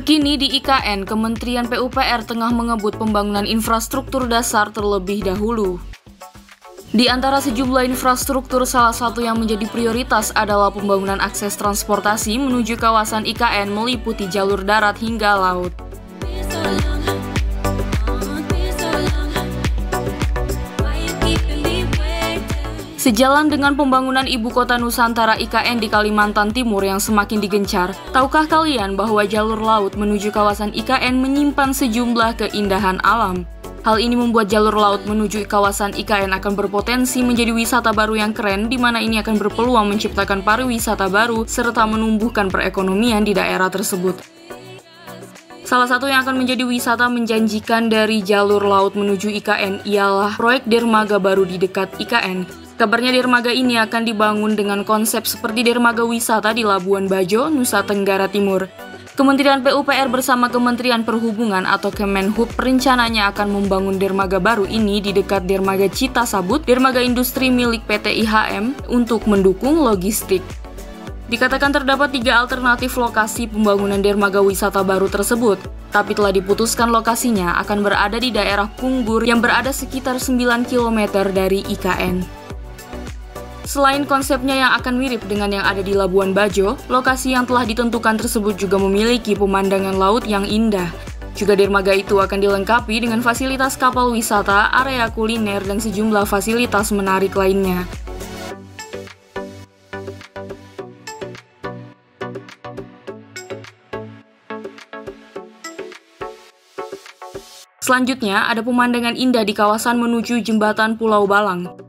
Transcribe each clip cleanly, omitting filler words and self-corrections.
Terkini di IKN, Kementerian PUPR tengah mengebut pembangunan infrastruktur dasar terlebih dahulu. Di antara sejumlah infrastruktur, salah satu yang menjadi prioritas adalah pembangunan akses transportasi menuju kawasan IKN meliputi jalur darat hingga laut. Sejalan dengan pembangunan Ibu Kota Nusantara IKN di Kalimantan Timur yang semakin digencar, tahukah kalian bahwa jalur laut menuju kawasan IKN menyimpan sejumlah keindahan alam? Hal ini membuat jalur laut menuju kawasan IKN akan berpotensi menjadi wisata baru yang keren, di mana ini akan berpeluang menciptakan pariwisata baru serta menumbuhkan perekonomian di daerah tersebut. Salah satu yang akan menjadi wisata menjanjikan dari jalur laut menuju IKN ialah proyek dermaga baru di dekat IKN. Kabarnya dermaga ini akan dibangun dengan konsep seperti dermaga wisata di Labuan Bajo, Nusa Tenggara Timur. Kementerian PUPR bersama Kementerian Perhubungan atau Kemenhub rencananya akan membangun dermaga baru ini di dekat dermaga Citasabut, dermaga industri milik PT IHM untuk mendukung logistik. Dikatakan terdapat 3 alternatif lokasi pembangunan dermaga wisata baru tersebut, tapi telah diputuskan lokasinya akan berada di daerah Punggur yang berada sekitar 9 km dari IKN. Selain konsepnya yang akan mirip dengan yang ada di Labuan Bajo, lokasi yang telah ditentukan tersebut juga memiliki pemandangan laut yang indah. Juga dermaga itu akan dilengkapi dengan fasilitas kapal wisata, area kuliner, dan sejumlah fasilitas menarik lainnya. Selanjutnya, ada pemandangan indah di kawasan menuju jembatan Pulau Balang.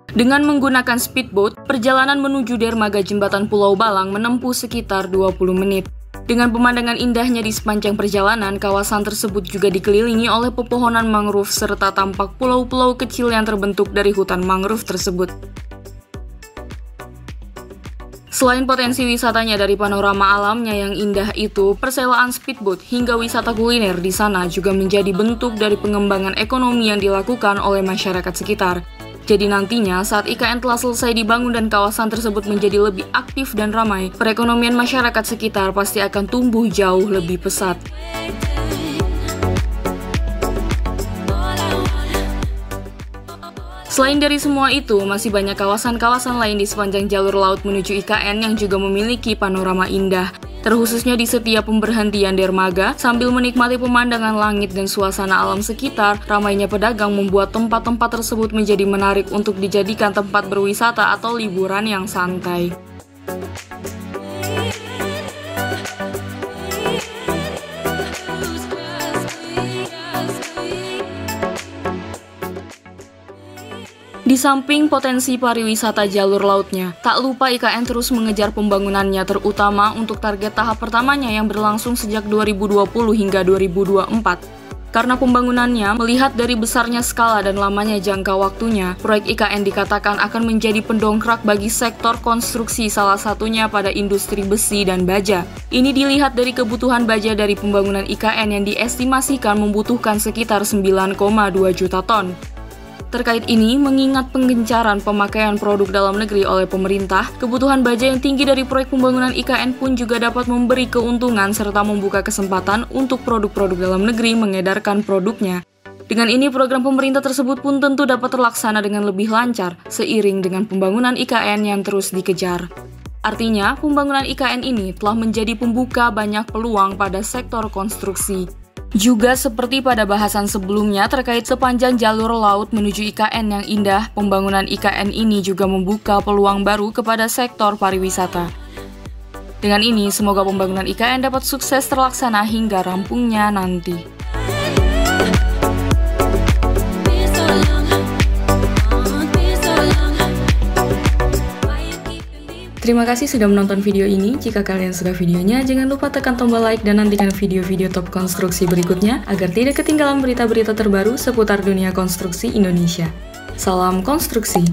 Dengan menggunakan speedboat, perjalanan menuju dermaga jembatan Pulau Balang menempuh sekitar 20 menit. Dengan pemandangan indahnya di sepanjang perjalanan, kawasan tersebut juga dikelilingi oleh pepohonan mangrove serta tampak pulau-pulau kecil yang terbentuk dari hutan mangrove tersebut. Selain potensi wisatanya dari panorama alamnya yang indah itu, persewaan speedboat hingga wisata kuliner di sana juga menjadi bentuk dari pengembangan ekonomi yang dilakukan oleh masyarakat sekitar. Jadi nantinya saat IKN telah selesai dibangun dan kawasan tersebut menjadi lebih aktif dan ramai, perekonomian masyarakat sekitar pasti akan tumbuh jauh lebih pesat. Selain dari semua itu, masih banyak kawasan-kawasan lain di sepanjang jalur laut menuju IKN yang juga memiliki panorama indah, terkhususnya di setiap pemberhentian dermaga. Sambil menikmati pemandangan langit dan suasana alam sekitar, ramainya pedagang membuat tempat-tempat tersebut menjadi menarik untuk dijadikan tempat berwisata atau liburan yang santai. Di samping potensi pariwisata jalur lautnya, tak lupa IKN terus mengejar pembangunannya, terutama untuk target tahap pertamanya yang berlangsung sejak 2020 hingga 2024. Karena pembangunannya, melihat dari besarnya skala dan lamanya jangka waktunya, proyek IKN dikatakan akan menjadi pendongkrak bagi sektor konstruksi, salah satunya pada industri besi dan baja. Ini dilihat dari kebutuhan baja dari pembangunan IKN yang diestimasikan membutuhkan sekitar 9,2 juta ton. Terkait ini, mengingat penggencaran pemakaian produk dalam negeri oleh pemerintah, kebutuhan baja yang tinggi dari proyek pembangunan IKN pun juga dapat memberi keuntungan serta membuka kesempatan untuk produk-produk dalam negeri mengedarkan produknya. Dengan ini, program pemerintah tersebut pun tentu dapat terlaksana dengan lebih lancar, seiring dengan pembangunan IKN yang terus dikejar. Artinya, pembangunan IKN ini telah menjadi pembuka banyak peluang pada sektor konstruksi. Juga seperti pada bahasan sebelumnya terkait sepanjang jalur laut menuju IKN yang indah, pembangunan IKN ini juga membuka peluang baru kepada sektor pariwisata. Dengan ini, semoga pembangunan IKN dapat sukses terlaksana hingga rampungnya nanti. Terima kasih sudah menonton video ini. Jika kalian suka videonya, jangan lupa tekan tombol like dan nantikan video-video top konstruksi berikutnya agar tidak ketinggalan berita-berita terbaru seputar dunia konstruksi Indonesia. Salam konstruksi!